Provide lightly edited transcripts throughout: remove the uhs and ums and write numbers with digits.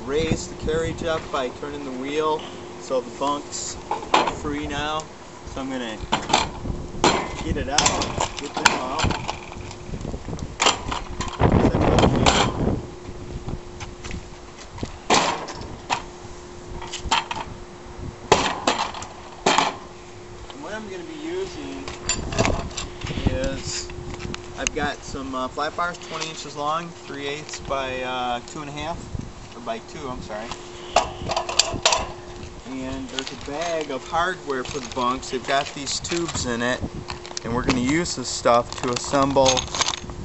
raise the carriage up by turning the wheel so the bunk's free now. So I'm going to get it out, get this out. And what I'm going to be using is I've got some flat bars 20 inches long, 3/8 by 2.5, or by 2, I'm sorry. And there's a bag of hardware for the bunks. They've got these tubes in it, and we're going to use this stuff to assemble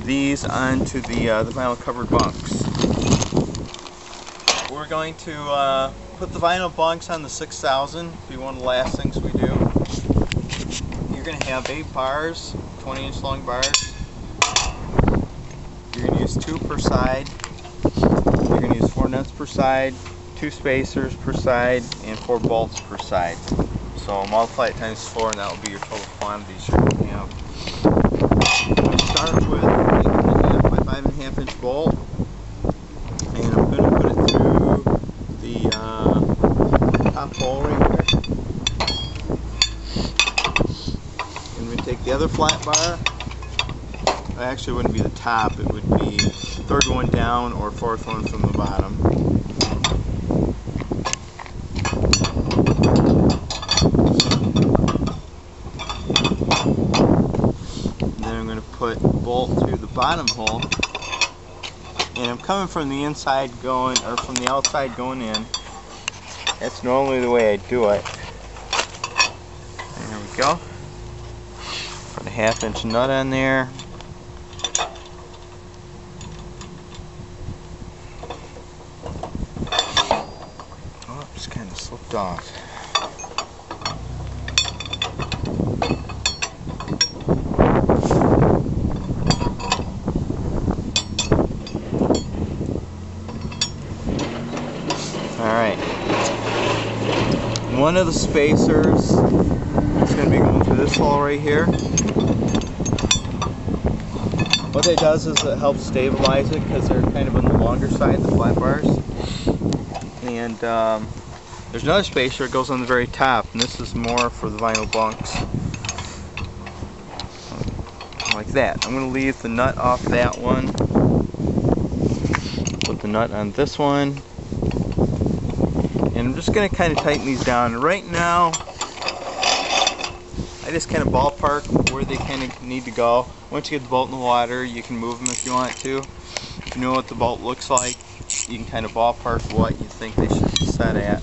these onto the vinyl covered bunks. We're going to put the vinyl bunks on the 6000. It'll be one of the last things we do. You're going to have 8 bars, 20-inch long bars. You're going to use 2 per side. You're going to use 4 nuts per side, 2 spacers per side, and 4 bolts per side. So multiply it times 4, and that will be your total quantities you're going to have. Start with an 8.5 by 5.5 inch bolt, and I'm going to put it through the top hole right here. And we take the other flat bar. Actually, it wouldn't be the top; it would be the 3rd one down or 4th one from the bottom. Put bolt through the bottom hole, and I'm coming from the inside going, or from the outside going in. That's normally the way I do it. There we go. Put a 1/2 inch nut on there. Oh, it's kind of slipped off. Alright, one of the spacers is going to be going through this hole right here. What that does is it helps stabilize it because they're kind of on the longer side, the flat bars. And there's another spacer that goes on the very top, and this is more for the vinyl bunks. Like that. I'm going to leave the nut off that one. Put the nut on this one. And I'm just going to kind of tighten these down. Right now, I just kind of ballpark where they kind of need to go. Once you get the bolt in the water, you can move them if you want to. If you know what the bolt looks like, you can kind of ballpark what you think they should be set at.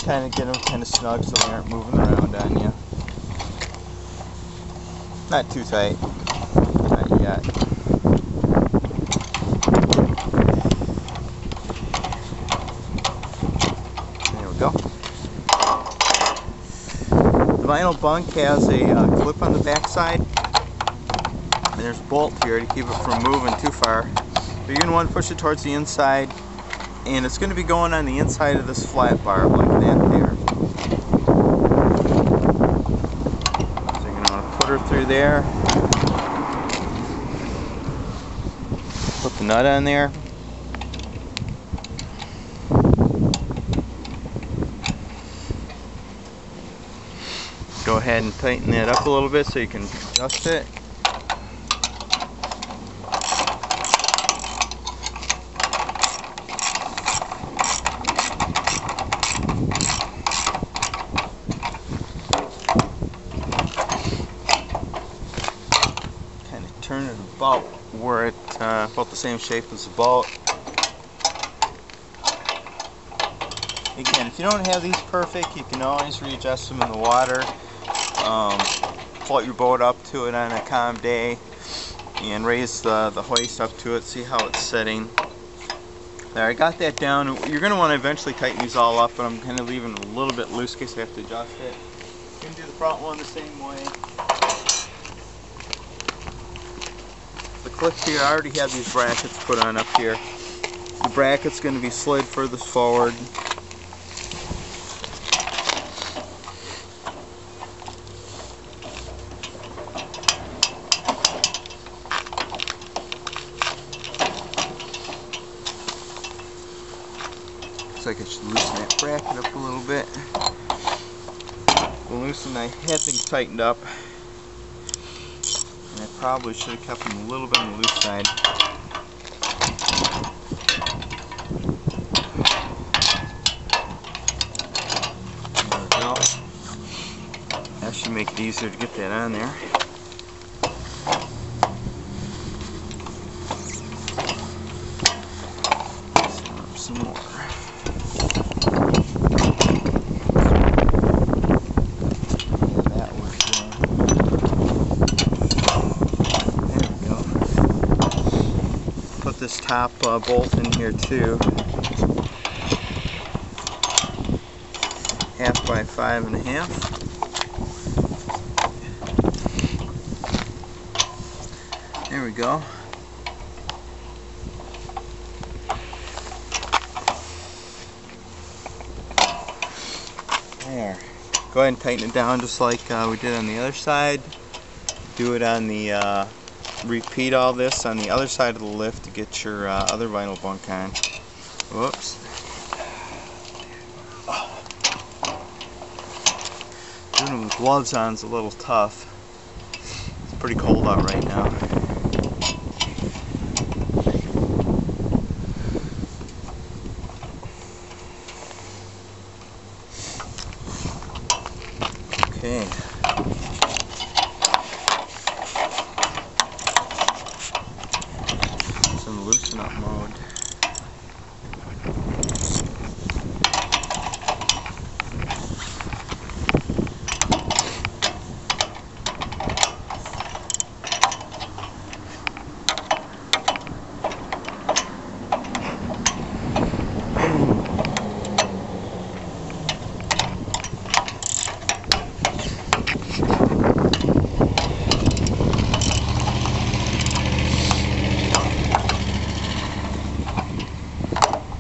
Kind of get them kind of snug so they aren't moving around on you. Not too tight, not yet. There we go. The vinyl bunk has a clip on the back side, and there's a bolt here to keep it from moving too far. But you're going to want to push it towards the inside. And it's going to be going on the inside of this flat bar like that there. So you're going to want to put her through there. Put the nut on there. Go ahead and tighten that up a little bit so you can adjust it. Turn it about where it about the same shape as the boat. Again, if you don't have these perfect, you can always readjust them in the water. Float your boat up to it on a calm day and raise the hoist up to it, see how it's sitting. There, I got that down. You're going to want to eventually tighten these all up, but I'm kind of leaving it a little bit loose in case I have to adjust it. You can do the front one the same way. The clips here, I already have these brackets put on up here. The bracket's going to be slid further forward. Looks like I should loosen that bracket up a little bit. I had things tightened up, and I probably should have kept them a little bit on the loose side. There we go. That should make it easier to get that on there. Set up some more. This top bolt in here too. 1/2 by 5.5. There we go. There. Go ahead and tighten it down just like we did on the other side. Do it on the repeat all this on the other side of the lift to get your other vinyl bunk on. Whoops. Doing it with gloves on is a little tough. It's pretty cold out right now. Okay. Loosen up mode.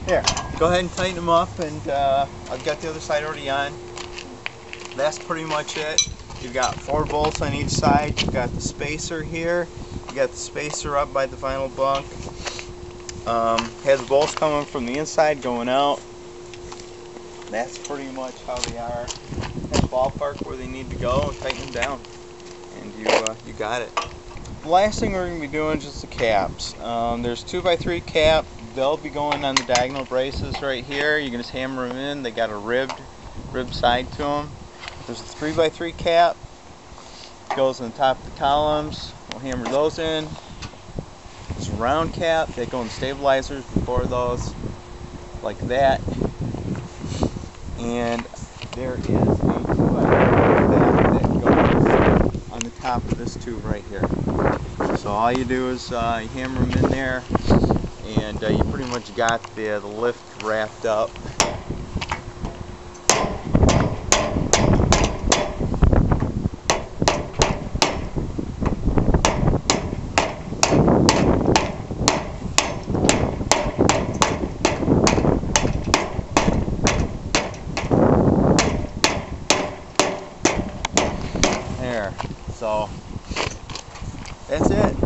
There, go ahead and tighten them up, and I've got the other side already on. That's pretty much it. You've got 4 bolts on each side. You've got the spacer here. You got the spacer up by the vinyl bunk. Has bolts coming from the inside going out. That's pretty much how they are. That's ballpark where they need to go. Tighten them down, and you got it. The last thing we're going to be doing is just the caps. There's 2x3 cap. They'll be going on the diagonal braces right here. You can just hammer them in. They got a ribbed side to them. There's a 3x3 cap. Goes on the top of the columns. We'll hammer those in. It's a round cap. They go in stabilizers before those, like that. And there is a 2x3 that goes on the top of this tube right here. So all you do is you hammer them in there, and you pretty much got the lift wrapped up. There, so that's it.